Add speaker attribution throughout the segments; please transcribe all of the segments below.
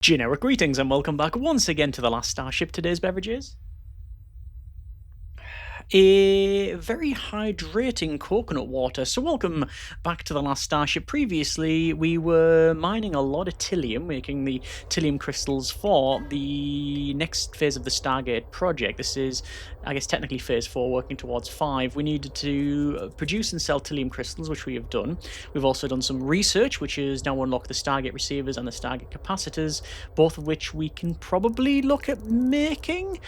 Speaker 1: Generic greetings and welcome back once again to the Last Starship. Today's beverages: a very hydrating coconut water. So welcome back to the Last Starship. Previously, we were mining a lot of Tillium, making the Tillium crystals for the next phase of the Stargate project. This is, I guess, technically phase 4, working towards 5. We needed to produce and sell Tillium crystals, which we have done. We've also done some research, which is now unlock the Stargate receivers and the Stargate capacitors, both of which we can probably look at making.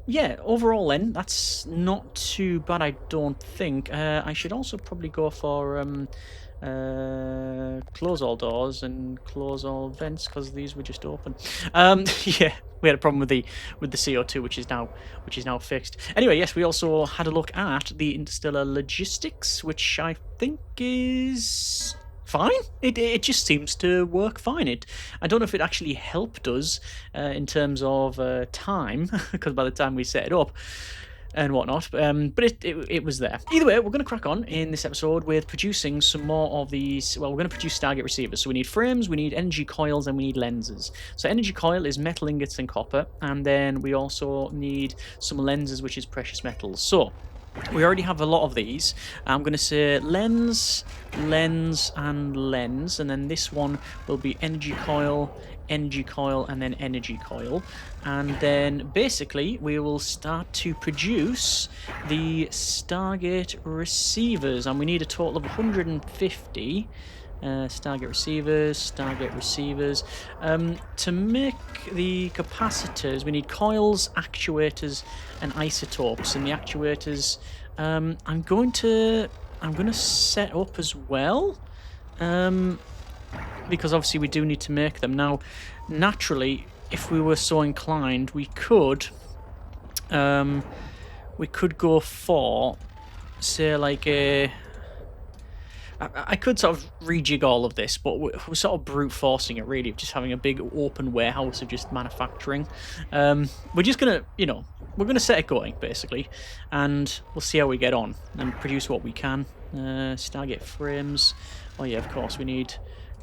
Speaker 1: Yeah, overall then, that's not too bad, I don't think. I should also probably go for close all doors and close all vents, because these were just open. Yeah, we had a problem with the CO2, which is now fixed. Anyway, yes, we also had a look at the interstellar logistics, which I think is fine. It just seems to work fine. I don't know if it actually helped us in terms of time, because by the time we set it up and whatnot, but it was there. Either way, we're going to crack on in this episode with producing some more of these. Well, we're going to produce Stargate receivers. So we need frames, we need energy coils, and we need lenses. So energy coil is metal ingots and copper, and then we also need some lenses, which is precious metals. So we already have a lot of these. I'm going to say lens, lens, and lens, and then this one will be energy coil, and then energy coil. And then basically we will start to produce the Stargate receivers, and we need a total of 150. Stargate receivers. To make the capacitors, we need coils, actuators, and isotopes. And the actuators, I'm going to set up as well, because obviously we do need to make them. Now, naturally, if we were so inclined, we could go for, say, like a. I could sort of rejig all of this, but we're sort of brute forcing it, really, just having a big open warehouse of just manufacturing. We're just gonna, we're gonna set it going, basically, and we'll see how we get on and produce what we can. Stargate frames. Oh yeah, of course, we need.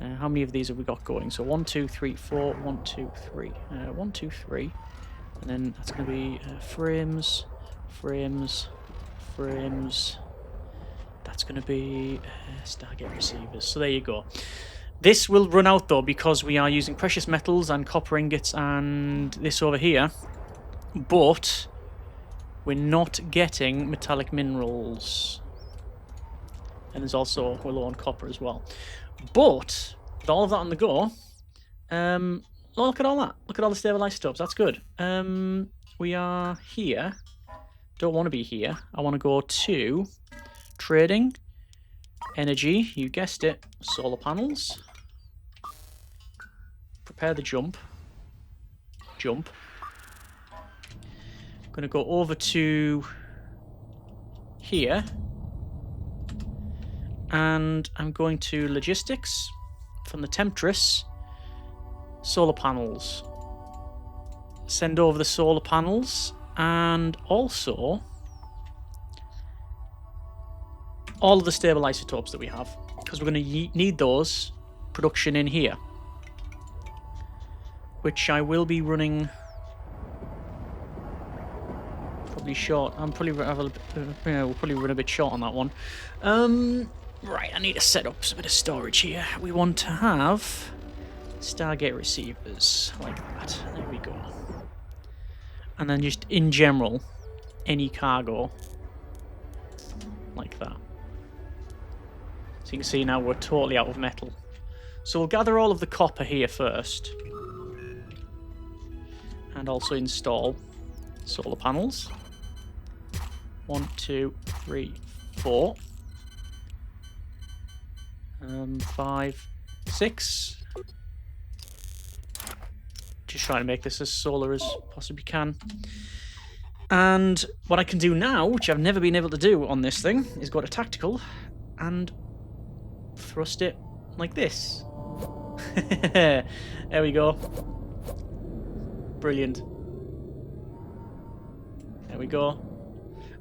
Speaker 1: How many of these have we got going? So 1, 2, 3, 4. 1, 2, 3. 1, 2, 3. And then that's gonna be frames. That's going to be Stargate receivers. So there you go. This will run out, though, because we are using precious metals and copper ingots and this over here. But we're not getting metallic minerals. And there's also, we're low on copper as well. But with all of that on the go, look at all that. Look at all the stable isotopes. That's good. We are here. Don't want to be here. I want to go to trading, energy, you guessed it, solar panels. Prepare the jump. I'm going to go over to here. And I'm going to logistics from the Temptress. Solar panels. Send over the solar panels. And also all of the stable isotopes that we have, because we're going to need those production in here, which I will be running probably short. We'll probably run a bit short on that one. Right, I need to set up a bit of storage here. We want to have Stargate receivers like that. There we go. And then just in general, any cargo like that. So you can see now we're totally out of metal. So we'll gather all of the copper here first. And also install solar panels. 1, 2, 3, 4. 5, 6. Just trying to make this as solar as possibly can. And what I can do now, which I've never been able to do on this thing, is go to tactical and thrust it like this. There we go. Brilliant. There we go.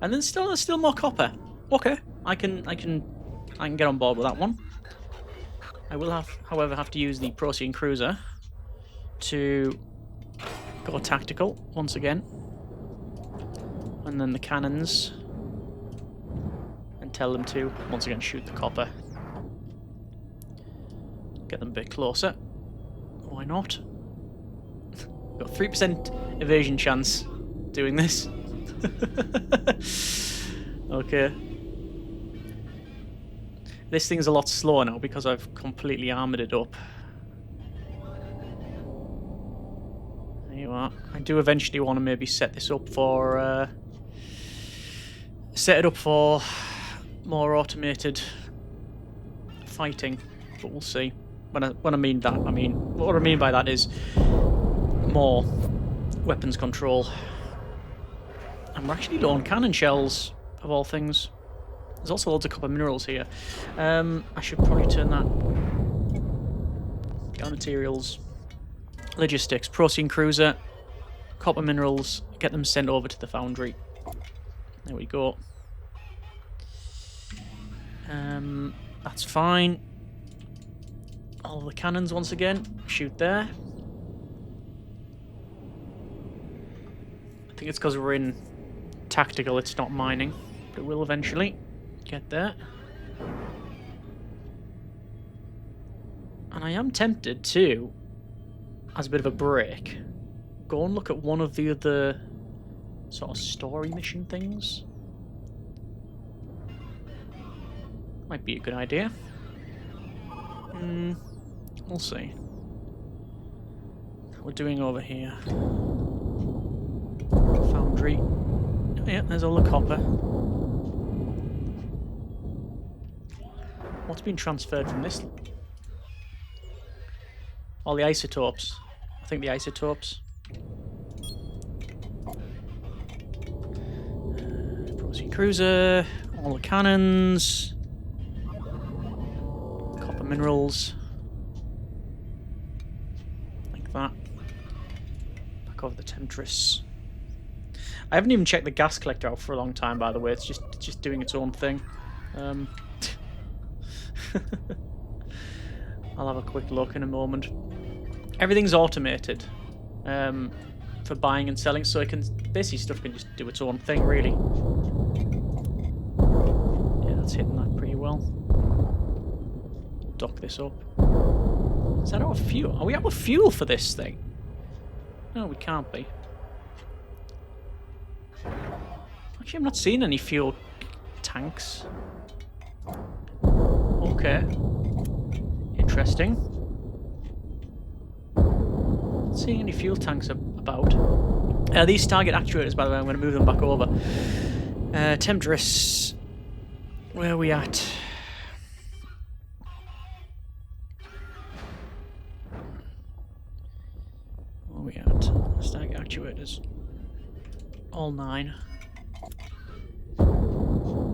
Speaker 1: And then there's still more copper. Okay, I can get on board with that one. I will however, have to use the Procyon cruiser to go tactical once again. And then the cannons. And tell them to, once again, shoot the copper. Get them a bit closer. Why not? Got 3% evasion chance doing this. Okay. This thing's a lot slower now because I've completely armoured it up. There you are. I do eventually want to maybe set this up for... set it up for more automated fighting, but we'll see. When I mean that, I mean... What I mean by that is more weapons control. And we're actually low on cannon shells, of all things. There's also loads of copper minerals here. I should probably turn that... Down materials. Logistics. Procedurally cruiser. Copper minerals. Get them sent over to the foundry. There we go. That's fine. All the cannons once again. Shoot there. I think it's because we're in tactical, it's not mining. But it will eventually get there. And I am tempted to, as a bit of a break, go and look at one of the other sort of story mission things. Might be a good idea. We'll see. What we're doing over here. Foundry. Oh, yeah, there's all the copper. What's been transferred from this? All the isotopes. I think the isotopes. Procedurally cruiser. All the cannons. Copper minerals. Like that. Back over the Temptress. I haven't even checked the gas collector out for a long time, by the way. It's just doing its own thing. I'll have a quick look in a moment. Everything's automated for buying and selling, so it can basically stuff can just do its own thing, really. Yeah, that's hitting that pretty well. Dock this up. Is that out of fuel? Are we out of fuel for this thing? No, we can't be. Actually, I'm not seeing any fuel tanks. Okay. Interesting. Not seeing any fuel tanks about. These Stargate actuators, by the way, I'm going to move them back over. Temptress. Where are we at? Where are we at? Stargate actuators. All 9.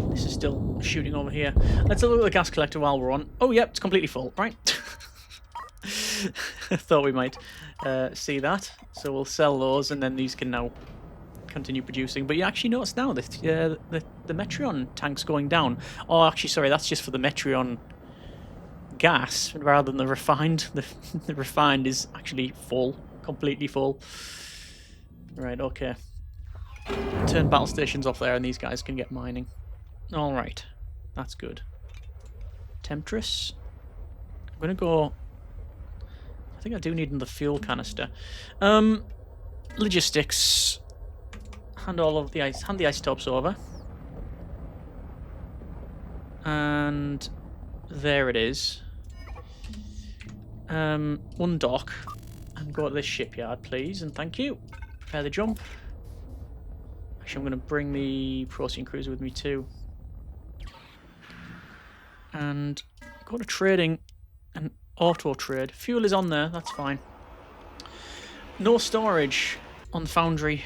Speaker 1: This is still shooting over here. Let's have a look at the gas collector while we're on. Oh, yep, it's completely full. Right. Thought we might see that. So we'll sell those, and then these can now continue producing. But you actually notice now that the Metreon tank's going down. Oh, actually, sorry, that's just for the Metreon gas rather than the refined. The refined is actually full, completely full. Right, okay. Turn battle stations off there, and these guys can get mining. Alright, that's good. Temptress. I'm gonna go... I think I do need another fuel canister. Logistics. Hand all of the isotopes over. And there it is. One dock. And go to this shipyard, please, and thank you. Prepare the jump. Actually, I'm going to bring the Procedurally cruiser with me too. And go to trading and auto trade. Fuel is on there, that's fine. No storage on the foundry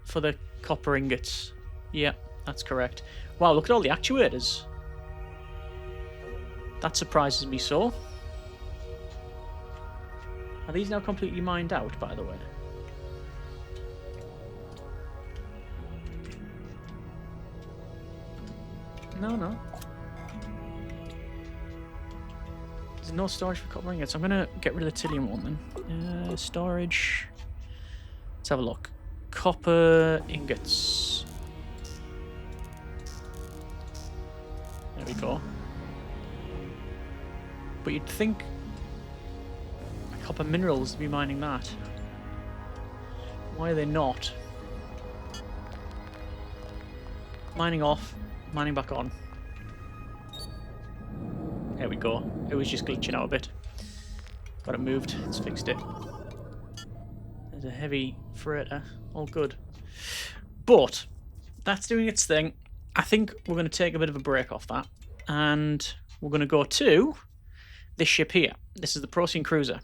Speaker 1: for the copper ingots. Yeah, that's correct. Wow, look at all the actuators. That surprises me so. Are these now completely mined out, by the way? No. There's no storage for copper ingots. I'm going to get rid of the Tilium one then. Storage. Let's have a look. Copper ingots. There we go. But you'd think copper minerals to be mining that. Why are they not? Mining off, mining back on. There we go. It was just glitching out a bit. Got it moved. It's fixed it. There's a heavy freighter. All good. But that's doing its thing. I think we're going to take a bit of a break off that. And we're going to go to this ship here. This is the Procyon Cruiser.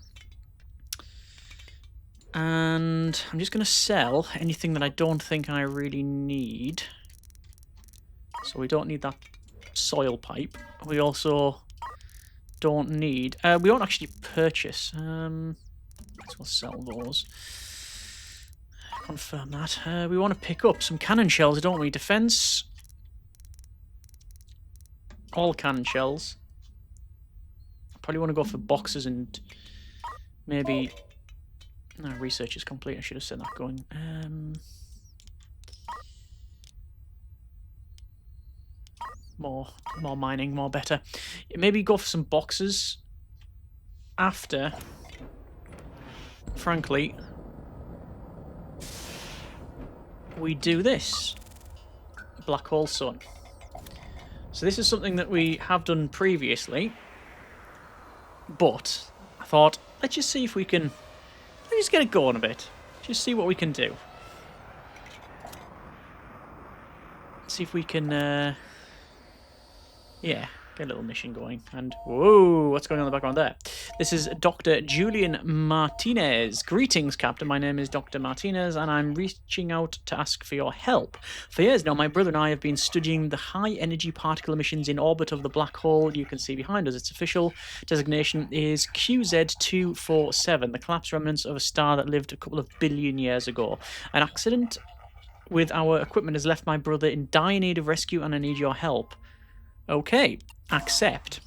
Speaker 1: And I'm just going to sell anything that I don't think I really need. So we don't need that soil pipe. We also don't need... we won't actually purchase. Let's sell those. Confirm that. We want to pick up some cannon shells, don't we? Defense. All cannon shells. I probably want to go for boxes and maybe... No, research is complete. I should have said that going. More mining, more better. Maybe go for some boxes after, frankly, we do this. Black hole sun. So this is something that we have done previously, but I thought, let's just see if we can, let's just get it going a bit. Just see what we can do. See if we can, yeah, get a little mission going. And, whoa, what's going on in the background there? This is Dr. Julian Martinez. Greetings, Captain. My name is Dr. Martinez, and I'm reaching out to ask for your help. For years now, my brother and I have been studying the high-energy particle emissions in orbit of the black hole you can see behind us. Its official designation is QZ247, the collapsed remnants of a star that lived a couple of billion years ago. An accident with our equipment has left my brother in dire need of rescue, and I need your help. Okay, accept.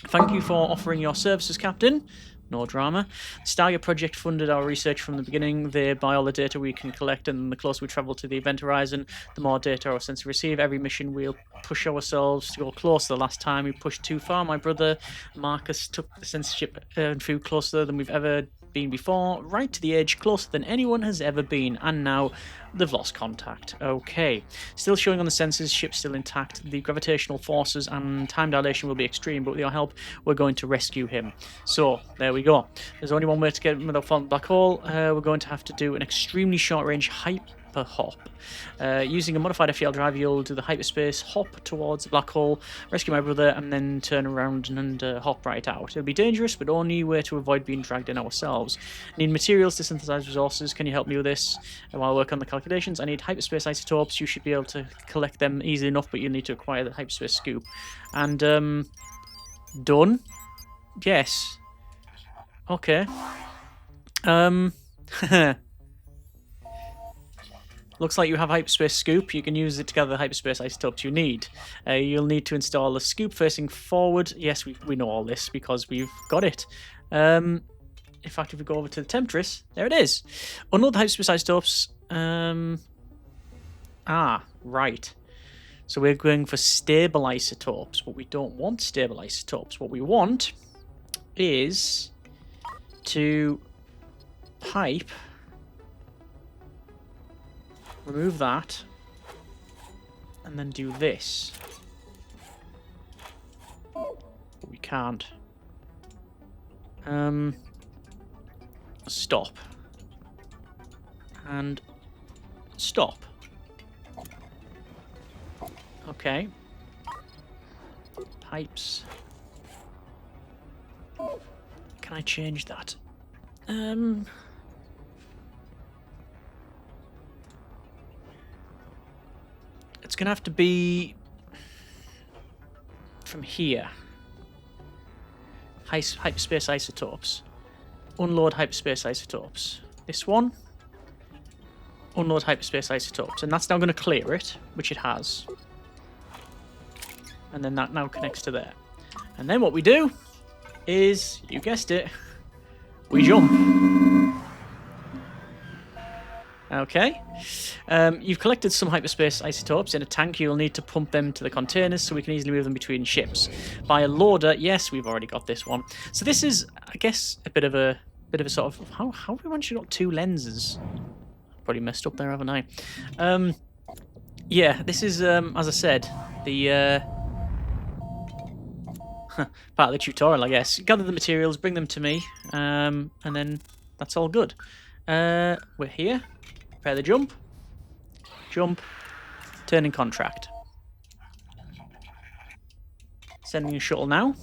Speaker 1: Thank you for offering your services, Captain. No drama. The Stargate project funded our research from the beginning. They buy all the data we can collect, and the closer we travel to the event horizon, the more data our sensors receive. Every mission we'll push ourselves to go closer. The last time we pushed too far, my brother Marcus took the censorship and flew closer than we've ever been before, right to the edge, closer than anyone has ever been, and now they've lost contact. Okay. Still showing on the sensors, ship still intact. The gravitational forces and time dilation will be extreme, but with your help, we're going to rescue him. So, there we go. There's only one way to get him without falling black hole. We're going to have to do an extremely short-range hyper hop. Using a modified FTL drive, you'll do the hyperspace hop towards the black hole, rescue my brother, and then turn around and hop right out. It'll be dangerous, but only way to avoid being dragged in ourselves. Need materials to synthesize resources. Can you help me with this? While I work on the calculations, I need hyperspace isotopes. You should be able to collect them easily enough, but you need to acquire the hyperspace scoop. And, done? Yes. Okay. Looks like you have hyperspace scoop. You can use it to gather the hyperspace isotopes you need. You'll need to install a scoop facing forward. Yes, we know all this because we've got it. In fact, if we go over to the Temptress, there it is. Unload the hyperspace isotopes. Right. So we're going for stable isotopes, but we don't want stable isotopes. What we want is to pipe... Remove that, and then do this. But we can't. Stop. And stop. Okay. Pipes. Can I change that? It's going to have to be from here. Hyperspace isotopes. Unload hyperspace isotopes. This one. Unload hyperspace isotopes. And that's now going to clear it, which it has. And then that now connects to there. And then what we do is, you guessed it, we jump. Okay. You've collected some hyperspace isotopes in a tank. You'll need to pump them to the containers so we can easily move them between ships. By a loader, yes, we've already got this one. So this is, I guess, a bit of a sort of how have we managed to got 2 lenses? Probably messed up there, haven't I? Yeah, this is as I said, the part of the tutorial, I guess. Gather the materials, bring them to me, and then that's all good. We're here. Prepare the jump. Jump. Turning contract. Sending a shuttle now.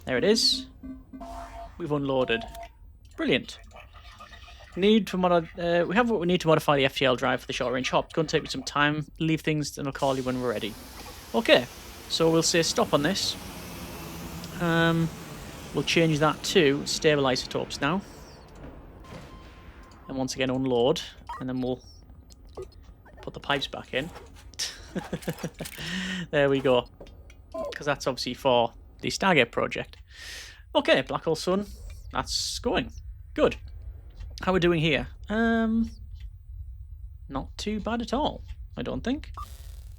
Speaker 1: There it is. We've unloaded. Brilliant. We have what we need to modify the FTL drive for the short range hop. It's going to take me some time. Leave things and I'll call you when we're ready. Okay. So we'll say stop on this. We'll change that to stable isotopes now. And once again unload. And then we'll put the pipes back in. There we go. Because that's obviously for the Stargate project. Okay, Black Hole Sun. That's going. Good. How are we doing here? Not too bad at all, I don't think.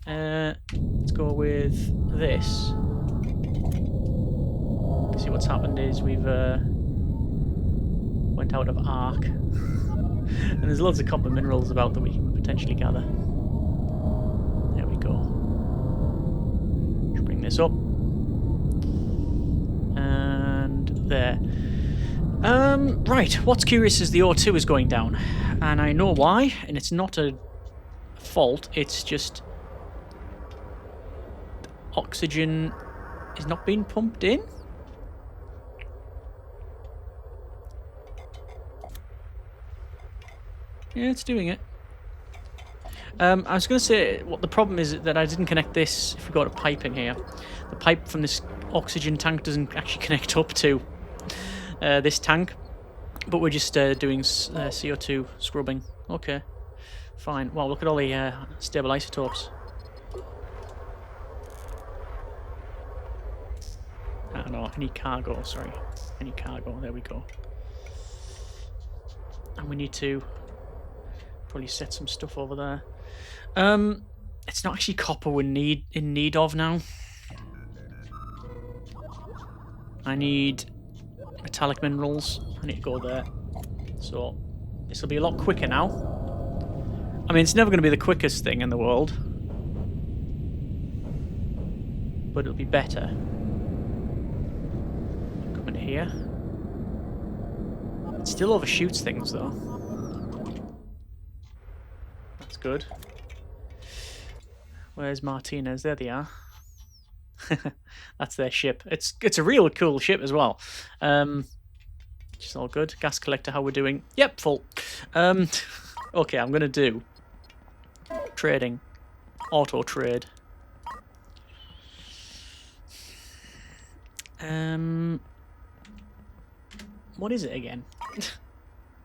Speaker 1: Let's go with this. See what's happened is we've went out of arc. And there's loads of copper minerals about that we can potentially gather. There we go. Let's bring this up. And there. Right, what's curious is the O2 is going down. And I know why, and it's not a fault, it's just oxygen is not being pumped in. Yeah, it's doing it. I was going to say, what the problem is that I didn't connect this, if we got a pipe in here. The pipe from this oxygen tank doesn't actually connect up to this tank. But we're just doing CO2 scrubbing. Okay, fine. Wow, look at all the stable isotopes. I don't know, I need cargo, sorry. I need cargo, there we go. And we need to probably set some stuff over there. It's not actually copper we're in need of now. I need metallic minerals. I need to go there. So this will be a lot quicker now. I mean, it's never going to be the quickest thing in the world, but it'll be better. Come in here. It still overshoots things though. That's good. Where's Martinez? There they are. That's their ship. It's a real cool ship as well. Which is all good. Gas collector, how we're doing? Yep, full. Okay, I'm gonna do trading, auto trade. What is it again?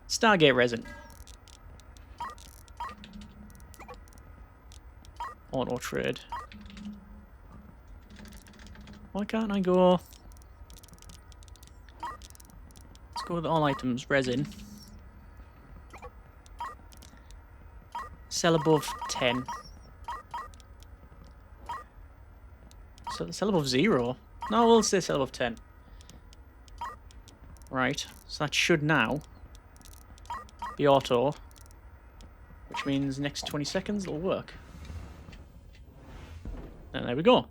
Speaker 1: Stargate resin. Auto trade. Why can't I go? Let's go with all items. Resin. Sell above 10. So sell above 0. No, we'll say sell above 10. Right. So that should now be auto, which means next 20 seconds it'll work. And there we go.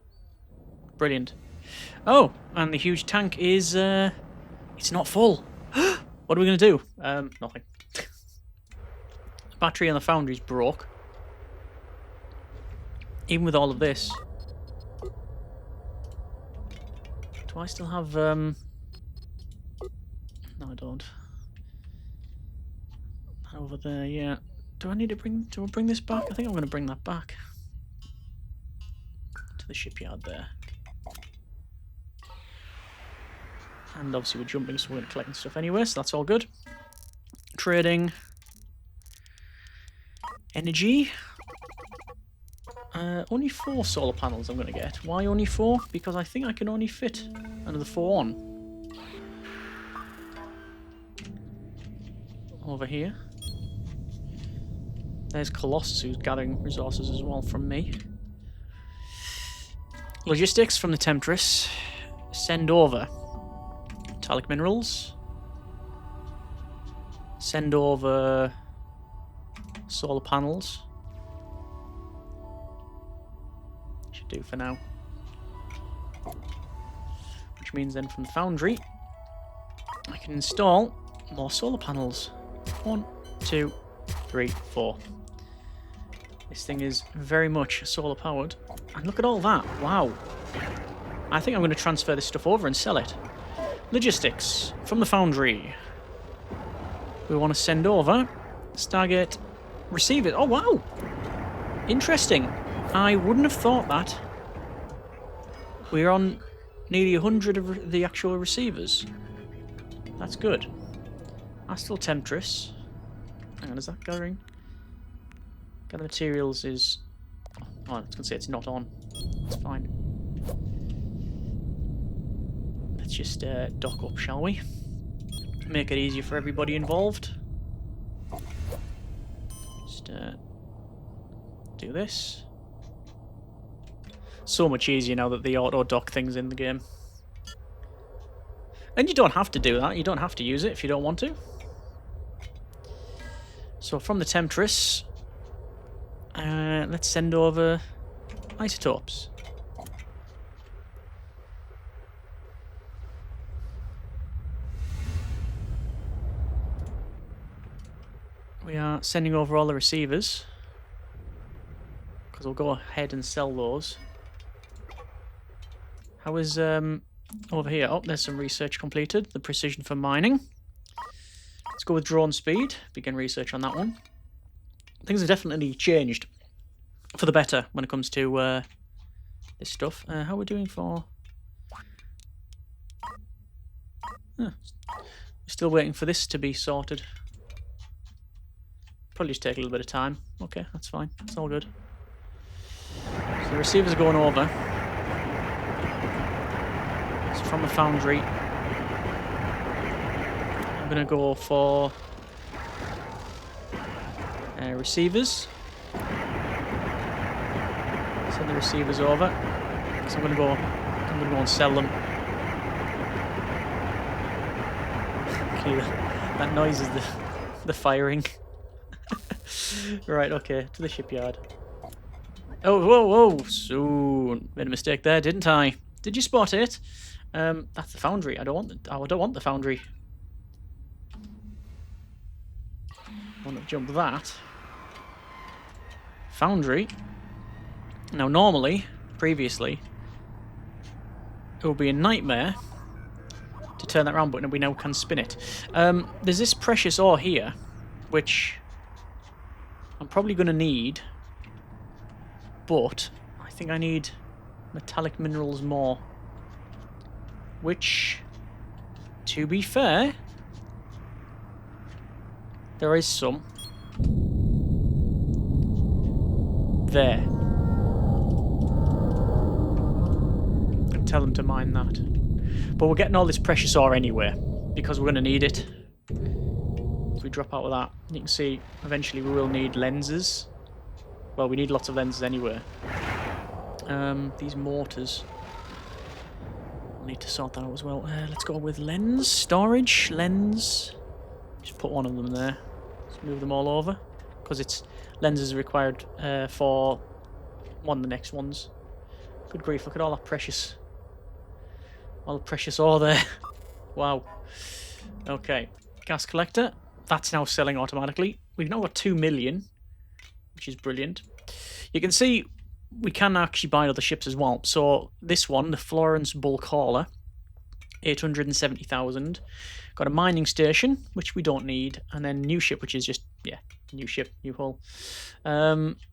Speaker 1: Brilliant. Oh, and the huge tank is, it's not full. What are we going to do? Nothing. The battery on the foundry's broke. Even with all of this. Do I still have, no I don't. Over there, yeah. Do I need to bring this back? I think I'm going to bring that back. To the shipyard there. And obviously we're jumping, so we're going to collect stuff anyway, so that's all good. Trading. Energy. Only 4 solar panels I'm going to get. Why only 4? Because I think I can only fit another 4 on. over here. There's Colossus, who's gathering resources as well from me. Logistics from the Temptress. Send over metallic minerals. Send over solar panels. Should do for now. Which means then from the foundry, I can install more solar panels. 1, 2, 3, 4. This thing is very much solar powered. And look at all that. Wow. I think I'm going to transfer this stuff over and sell it. Logistics from the foundry. We want to send over Stargate, receive it. Oh, wow. Interesting. I wouldn't have thought that. We're on nearly 100 of the actual receivers. That's good. Astral Temptress. Hang on, is that gathering? Gather materials is... Oh, I was going to say it's not on. It's fine. Let's just dock up, shall we? Make it easier for everybody involved. Just do this. So much easier now that the auto dock thing's in the game. And you don't have to do that. You don't have to use it if you don't want to. So from the Temptress, let's send over isotopes. We are sending over all the receivers, because we'll go ahead and sell those. How is over here? Oh, there's some research completed. The precision for mining. Let's go with drone speed. Begin research on that one. Things have definitely changed for the better when it comes to this stuff. How are we doing for... We're still waiting for this to be sorted. Probably just take a little bit of time. Okay, that's fine. It's all good. So the receivers are going over. So from the foundry, I'm going to go for receivers. Send the receivers over. So I'm going to go and sell them. Okay, that noise is the firing. Right, okay, to the shipyard. Oh, whoa, whoa! So made a mistake there, didn't I? Did you spot it? That's the foundry. I don't want the foundry. I want to jump that. Foundry. Now, normally, previously, it would be a nightmare to turn that round, but we now can spin it. There's this precious ore here, which I'm probably going to need, but I think I need metallic minerals more. Which, to be fair, there is some. There. And tell them to mine that. But we're getting all this precious ore anyway, because we're going to need it. If we drop out of that, you can see eventually we will need lenses. Well, we need lots of lenses anyway. These mortars, we'll need to sort that out as well. Let's go with lens, storage, lens. Just put one of them there. Let's move them all over, because it's lenses are required for one of the next ones. Good grief, look at all that precious, all the precious ore there. Wow. Okay, gas collector. That's now selling automatically. We've now got 2 million, which is brilliant. You can see we can actually buy other ships as well. So this one, the Florence Bulk Hauler, 870,000. Got a mining station, which we don't need, and then new ship, which is just, yeah, new ship, new hull.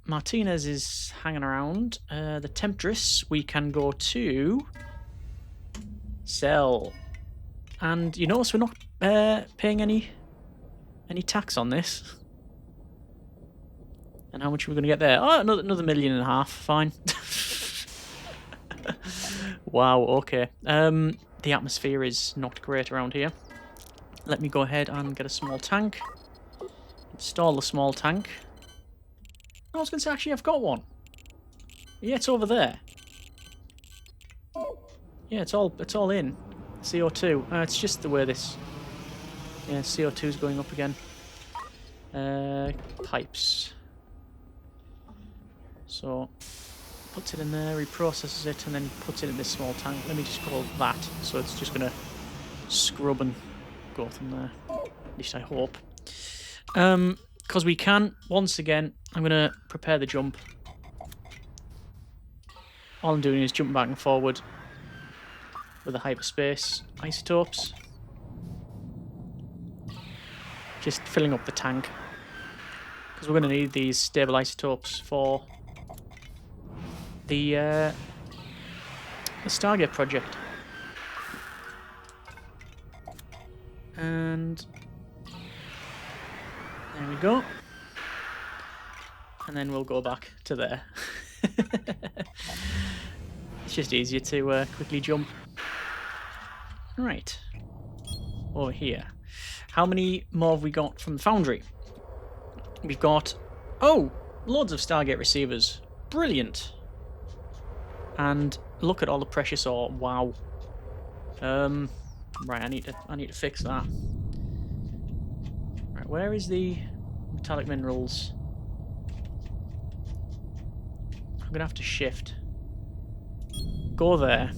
Speaker 1: Martinez is hanging around. The Temptress, we can go to sell. And you notice we're not paying any tax on this. And how much are we going to get there? Oh, another 1.5 million. Fine. Wow, okay. The atmosphere is not great around here. Let me go ahead and get a small tank. Install the small tank. I was going to say, actually, I've got one. Yeah, it's over there. Yeah, it's all in. CO2. It's just the way this... Yeah, CO2 is going up again. Pipes. So, puts it in there, reprocesses it, and then puts it in this small tank. Let me just call that. So it's just going to scrub and go from there. At least I hope. Because we can, once again, I'm going to prepare the jump. All I'm doing is jumping back and forward with the hyperspace isotopes. Just filling up the tank. Because we're going to need these stable isotopes for the Stargate project. And there we go. And then we'll go back to there. It's just easier to quickly jump. Right. Over here. How many more have we got from the foundry? We've got... Oh! Loads of Stargate receivers. Brilliant. And look at all the precious ore. Wow. Right, I need to fix that. Right, where is the metallic minerals? I'm gonna have to shift. Go there.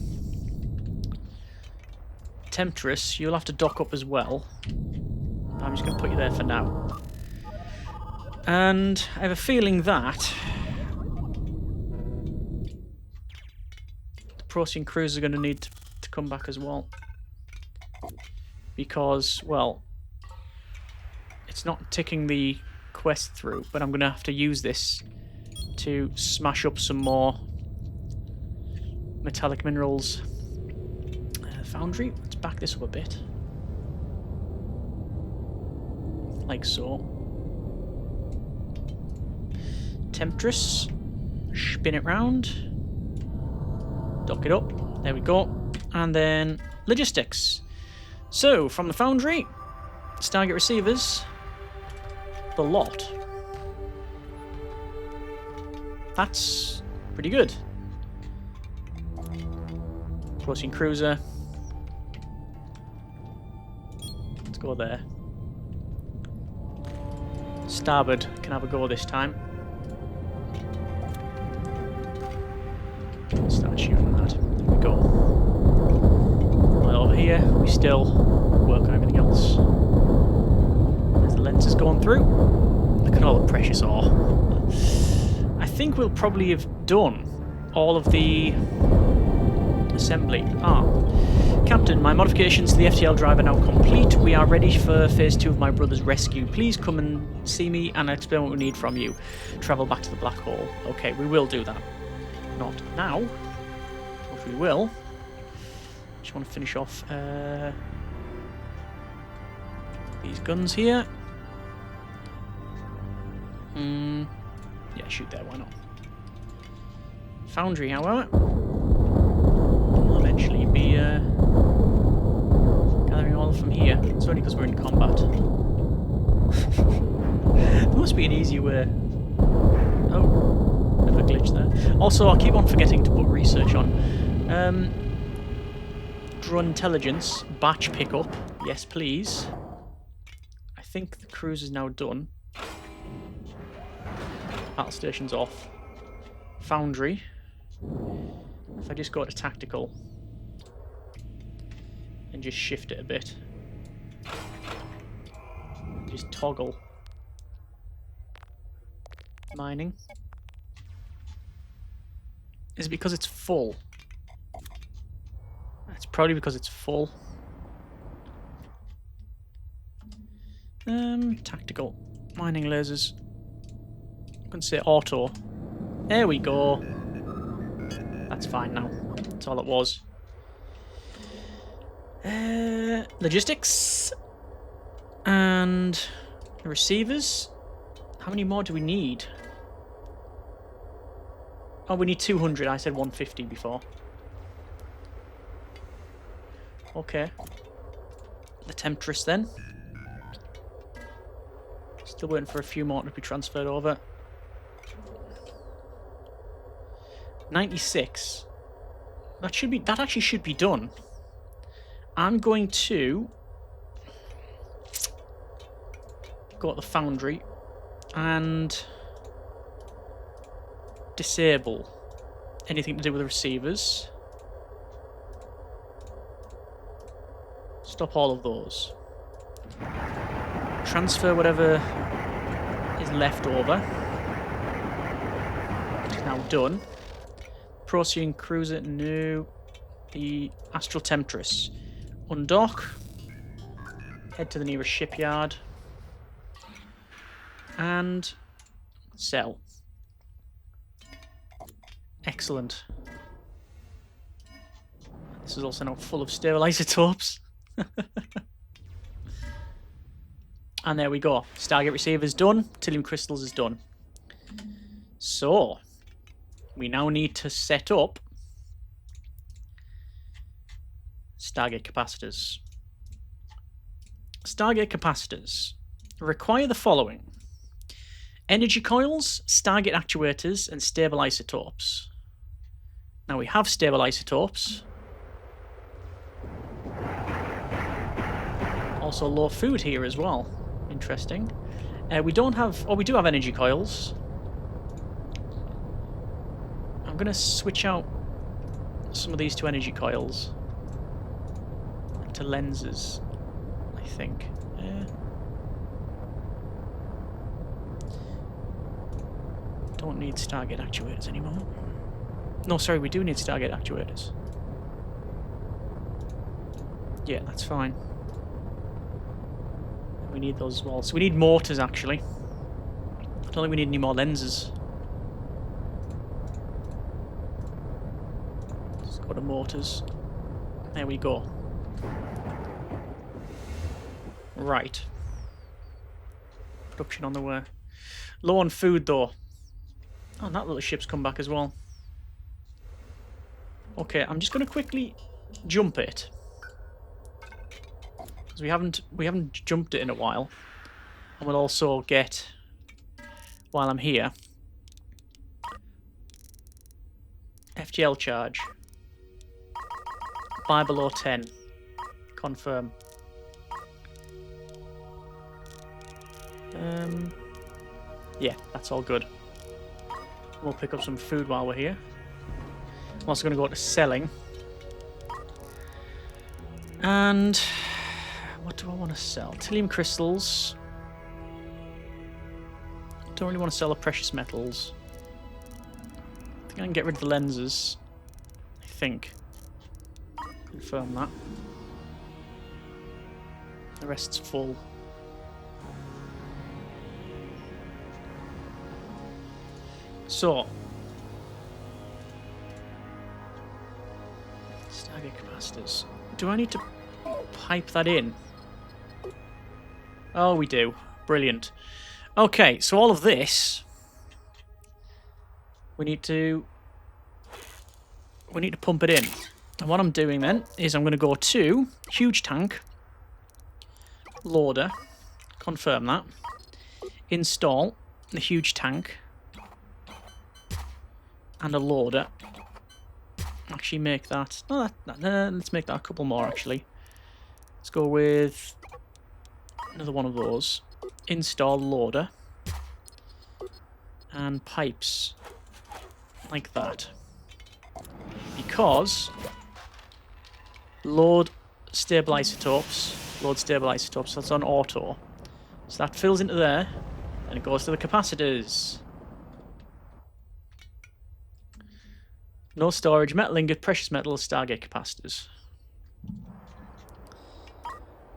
Speaker 1: Temptress, you'll have to dock up as well. I'm just gonna put you there for now. And I have a feeling that the Procyon crews are going to need to come back as well. Because, well, it's not ticking the quest through, but I'm going to have to use this to smash up some more metallic minerals. Foundry, let's back this up a bit. Like so. Temptress, spin it round, dock it up, there we go, and then logistics. So, from the foundry, Stargate receivers, the lot. That's pretty good. Procyon cruiser. Let's go there. Starboard can have a go this time. Start shooting that. There we go. Well, over here, we still work on everything else. As the lens is going through. Look at all the precious ore. I think we'll probably have done all of the assembly. Captain, my modifications to the FTL drive are now complete. We are ready for phase 2 of my brother's rescue. Please come and see me and explain what we need from you. Travel back to the black hole. Okay, we will do that. Not now, but we will. Just want to finish off these guns here. Yeah, shoot there, why not? Foundry, however, will eventually be gathering all from here. It's only because we're in combat. There must be an easy way. Oh, bit of a glitch there. Also, I keep on forgetting to put research on. Drone intelligence, batch pickup. Yes, please. I think the cruise is now done. Battle station's off. Foundry. If I just go to tactical and just shift it a bit. Just toggle. Mining. Is it because it's full? It's probably because it's full. Tactical. Mining lasers. I'm going to say auto. There we go. That's fine now. That's all it was. Logistics. And the receivers. How many more do we need? Oh, we need 200. I said 150 before. Okay. The Temptress then. Still waiting for a few more to be transferred over. 96. That actually should be done. I'm going to go to the foundry and disable anything to do with the receivers. Stop all of those. Transfer whatever is left over. It's now done. Procedure cruiser, no. The Astral Temptress. Undock. Head to the nearest shipyard. And sell. Excellent. This is also now full of stable isotopes. And there we go. Stargate receiver is done. Ptilium crystals is done. So, we now need to set up Stargate capacitors. Stargate capacitors require the following: energy coils, Stargate actuators, and stable isotopes. Now we have stable isotopes. Also low food here as well. Interesting. We don't have... Oh, we do have energy coils. I'm going to switch out some of these to energy coils. To lenses, I think. Don't need Stargate actuators anymore. No, sorry, we do need Stargate actuators. Yeah, that's fine. We need those as well. So we need mortars, actually. I don't think we need any more lenses. Let's go to mortars. There we go. Right. Production on the way. Low on food, though. Oh, and that little ship's come back as well. Okay, I'm just going to quickly jump it. Because we haven't jumped it in a while. And we'll also get, while I'm here, FGL charge. Buy below 10. Confirm. Yeah, that's all good. We'll pick up some food while we're here. I'm also going to go to selling. And what do I want to sell? Ptilium crystals. Don't really want to sell the precious metals. I think I can get rid of the lenses. I think. Confirm that. The rest's full. So, Stargate capacitors. Do I need to pipe that in? Oh, we do. Brilliant. Okay, so all of this, we need to pump it in. And what I'm doing then is I'm going to go to huge tank, loader, confirm that, install the huge tank. And a loader. Actually make that... No, let's make that a couple more, actually. Let's go with another one of those. Install loader. And pipes. Like that. Because load stable isotopes. Load stable isotopes. That's on auto. So that fills into there. And it goes to the capacitors. No storage, metal ingot, precious metals, Stargate capacitors.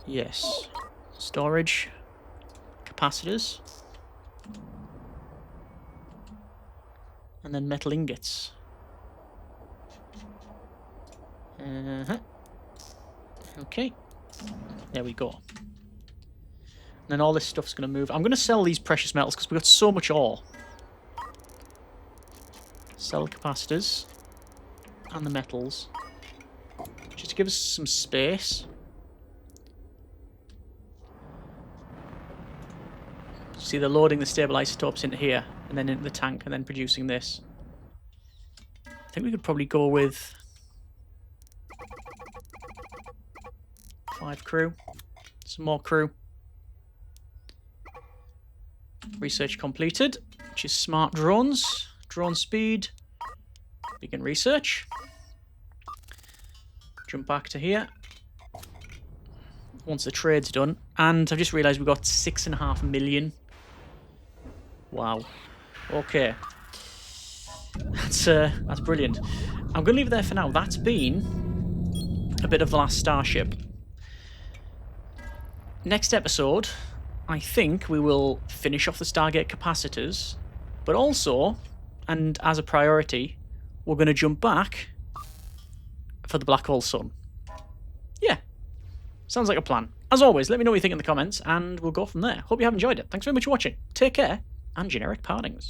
Speaker 1: Yes. Storage, capacitors. And then metal ingots. Okay. There we go. And then all this stuff's going to move. I'm going to sell these precious metals because we've got so much ore. Sell capacitors. And the metals. Just to give us some space. See, they're loading the stable isotopes into here, and then into the tank, and then producing this. I think we could probably go with 5 crew. Some more crew. Research completed, which is smart drones. Drone speed. Begin research. Jump back to here. Once the trade's done. And I've just realised we've got 6.5 million. Wow. Okay. That's brilliant. I'm going to leave it there for now. That's been a bit of the Last Starship. Next episode, I think we will finish off the Stargate capacitors, but also, and as a priority, we're going to jump back for the black hole sun. Yeah, sounds like a plan. As always, let me know what you think in the comments, and we'll go from there. Hope you have enjoyed it. Thanks very much for watching. Take care, and generic partings.